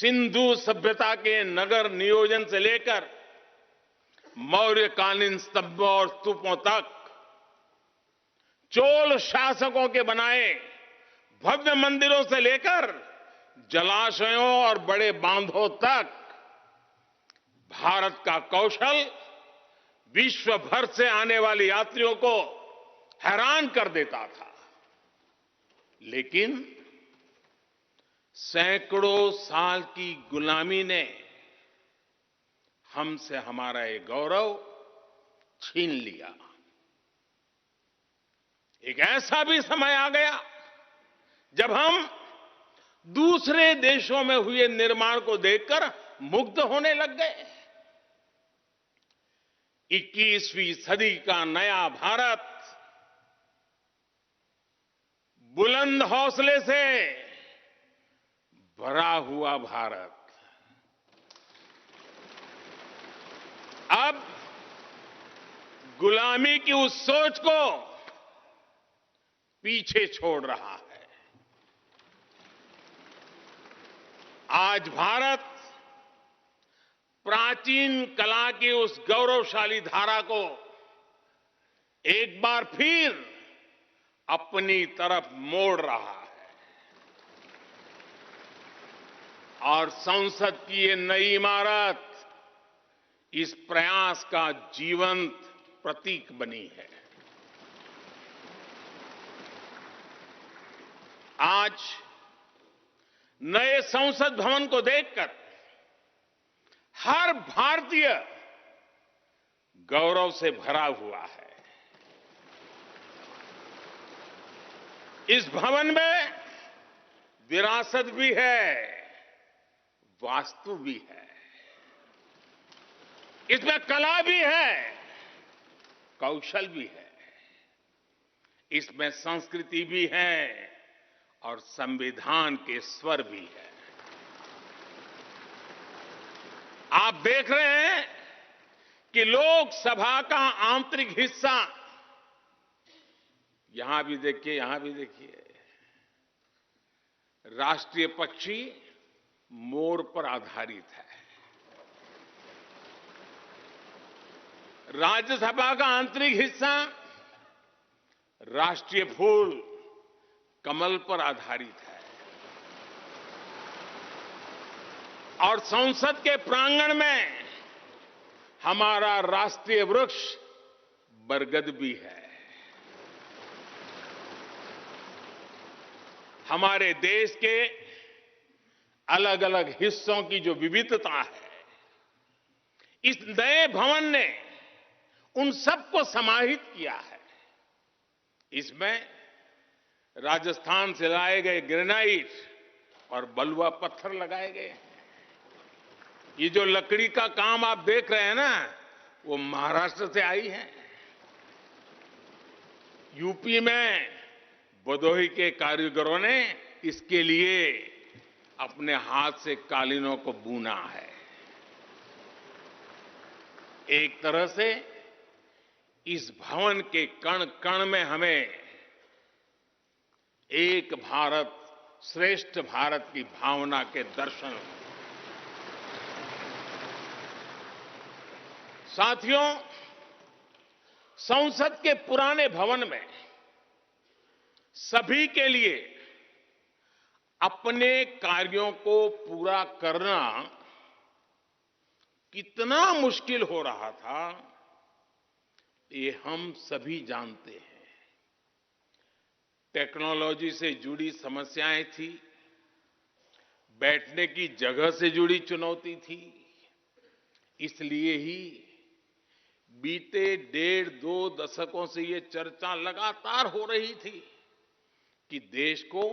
सिंधु सभ्यता के नगर नियोजन से लेकर मौर्यकालीन स्तंभों और स्तूपों तक, चोल शासकों के बनाए भव्य मंदिरों से लेकर जलाशयों और बड़े बांधों तक भारत का कौशल विश्व भर से आने वाले यात्रियों को हैरान कर देता था। लेकिन सैकड़ों साल की गुलामी ने हमसे हमारा ये गौरव छीन लिया। एक ऐसा भी समय आ गया जब हम दूसरे देशों में हुए निर्माण को देखकर मुग्ध होने लग गए। 21वीं सदी का नया भारत बुलंद हौसले से भरा हुआ भारत अब गुलामी की उस सोच को पीछे छोड़ रहा है। आज भारत प्राचीन कला की उस गौरवशाली धारा को एक बार फिर अपनी तरफ मोड़ रहा है और संसद की ये नई इमारत इस प्रयास का जीवंत प्रतीक बनी है। आज नए संसद भवन को देखकर हर भारतीय गौरव से भरा हुआ है। इस भवन में विरासत भी है, वास्तु भी है, इसमें कला भी है, कौशल भी है, इसमें संस्कृति भी है और संविधान के स्वर भी है। आप देख रहे हैं कि लोकसभा का आंतरिक हिस्सा, यहां भी देखिए, यहां भी देखिए, राष्ट्रीय पक्षी मोर पर आधारित है। राज्यसभा का आंतरिक हिस्सा राष्ट्रीय फूल कमल पर आधारित है और संसद के प्रांगण में हमारा राष्ट्रीय वृक्ष बरगद भी है। हमारे देश के अलग अलग हिस्सों की जो विविधता है, इस नए भवन ने उन सबको समाहित किया है। इसमें राजस्थान से लाए गए ग्रेनाइट और बलुआ पत्थर लगाए गए हैं। ये जो लकड़ी का काम आप देख रहे हैं ना, वो महाराष्ट्र से आई है। यूपी में भदोही के कारीगरों ने इसके लिए अपने हाथ से कालीनों को बुना है। एक तरह से इस भवन के कण कण में हमें एक भारत श्रेष्ठ भारत की भावना के दर्शन। साथियों, संसद के पुराने भवन में सभी के लिए अपने कार्यों को पूरा करना कितना मुश्किल हो रहा था, ये हम सभी जानते हैं। टेक्नोलॉजी से जुड़ी समस्याएं थी, बैठने की जगह से जुड़ी चुनौती थी। इसलिए ही बीते 1.5-2 दशकों से ये चर्चा लगातार हो रही थी कि देश को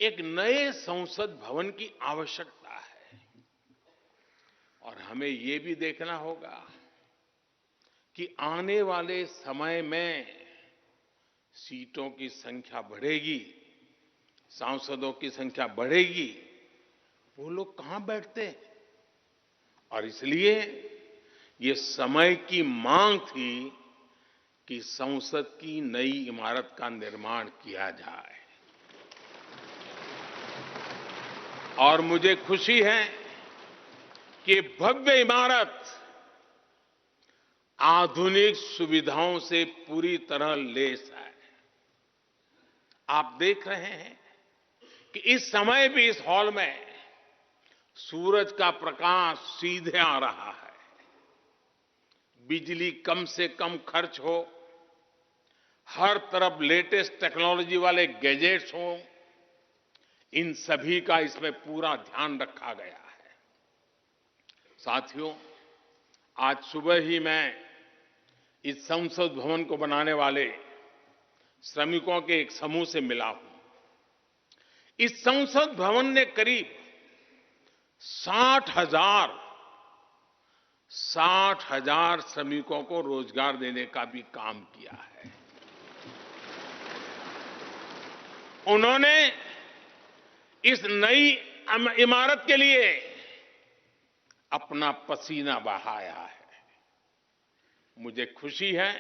एक नए संसद भवन की आवश्यकता है। और हमें ये भी देखना होगा कि आने वाले समय में सीटों की संख्या बढ़ेगी, सांसदों की संख्या बढ़ेगी, वो लोग कहां बैठते हैं? और इसलिए ये समय की मांग थी कि संसद की नई इमारत का निर्माण किया जाए। और मुझे खुशी है कि ये भव्य इमारत आधुनिक सुविधाओं से पूरी तरह लैस है। आप देख रहे हैं कि इस समय भी इस हॉल में सूरज का प्रकाश सीधे आ रहा है। बिजली कम से कम खर्च हो, हर तरफ लेटेस्ट टेक्नोलॉजी वाले गैजेट्स हों, इन सभी का इसमें पूरा ध्यान रखा गया है। साथियों, आज सुबह ही मैं इस संसद भवन को बनाने वाले श्रमिकों के एक समूह से मिला हूं। इस संसद भवन ने करीब 60,000 श्रमिकों को रोजगार देने का भी काम किया है। उन्होंने इस नई इमारत के लिए अपना पसीना बहाया है। मुझे खुशी है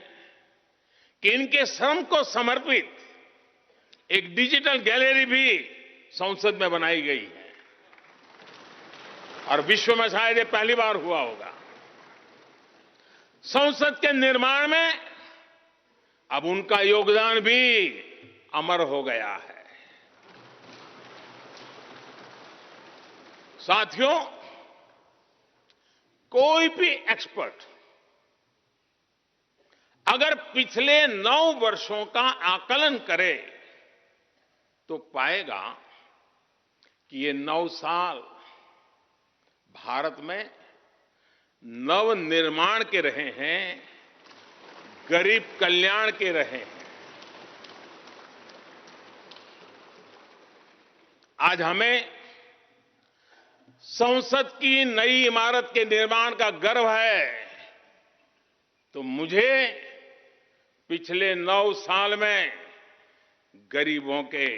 कि इनके श्रम को समर्पित एक डिजिटल गैलरी भी संसद में बनाई गई है और विश्व में शायद ये पहली बार हुआ होगा। संसद के निर्माण में अब उनका योगदान भी अमर हो गया है। साथियों, कोई भी एक्सपर्ट अगर पिछले 9 वर्षों का आकलन करे तो पाएगा कि ये 9 साल भारत में नव निर्माण के रहे हैं, गरीब कल्याण के रहे हैं। आज हमें संसद की नई इमारत के निर्माण का गर्व है, तो मुझे पिछले 9 साल में गरीबों के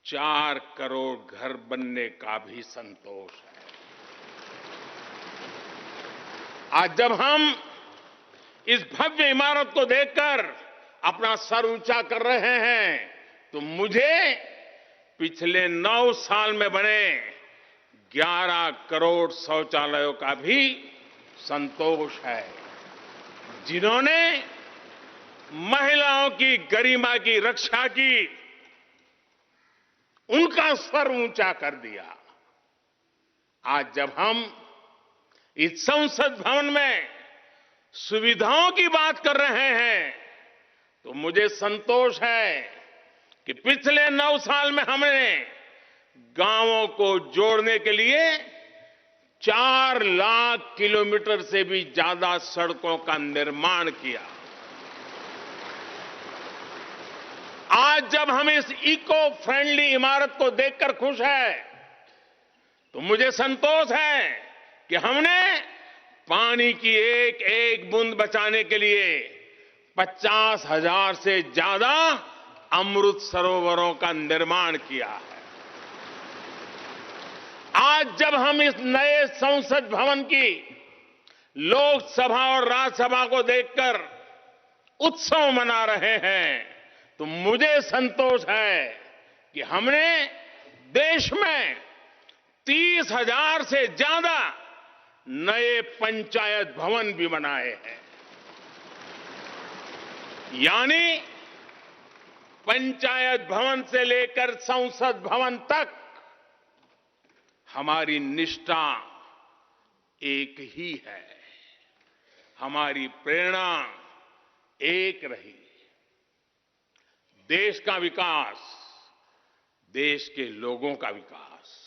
4 करोड़ घर बनने का भी संतोष है। आज जब हम इस भव्य इमारत को देखकर अपना सर ऊंचा कर रहे हैं, तो मुझे पिछले 9 साल में बने 11 करोड़ शौचालयों का भी संतोष है, जिन्होंने महिलाओं की गरिमा की रक्षा की, उनका सर ऊंचा कर दिया। आज जब हम इस संसद भवन में सुविधाओं की बात कर रहे हैं, तो मुझे संतोष है कि पिछले 9 साल में हमने गांवों को जोड़ने के लिए 4 लाख किलोमीटर से भी ज्यादा सड़कों का निर्माण किया। आज जब हम इस इको फ्रेंडली इमारत को देखकर खुश हैं, तो मुझे संतोष है कि हमने पानी की एक एक बूंद बचाने के लिए 50,000 से ज्यादा अमृत सरोवरों का निर्माण किया है। आज जब हम इस नए संसद भवन की लोकसभा और राज्यसभा को देखकर उत्सव मना रहे हैं, तो मुझे संतोष है कि हमने देश में 30,000 से ज्यादा नए पंचायत भवन भी बनाए हैं। यानी पंचायत भवन से लेकर संसद भवन तक हमारी निष्ठा एक ही है, हमारी प्रेरणा एक रही। देश का विकास, देश के लोगों का विकास।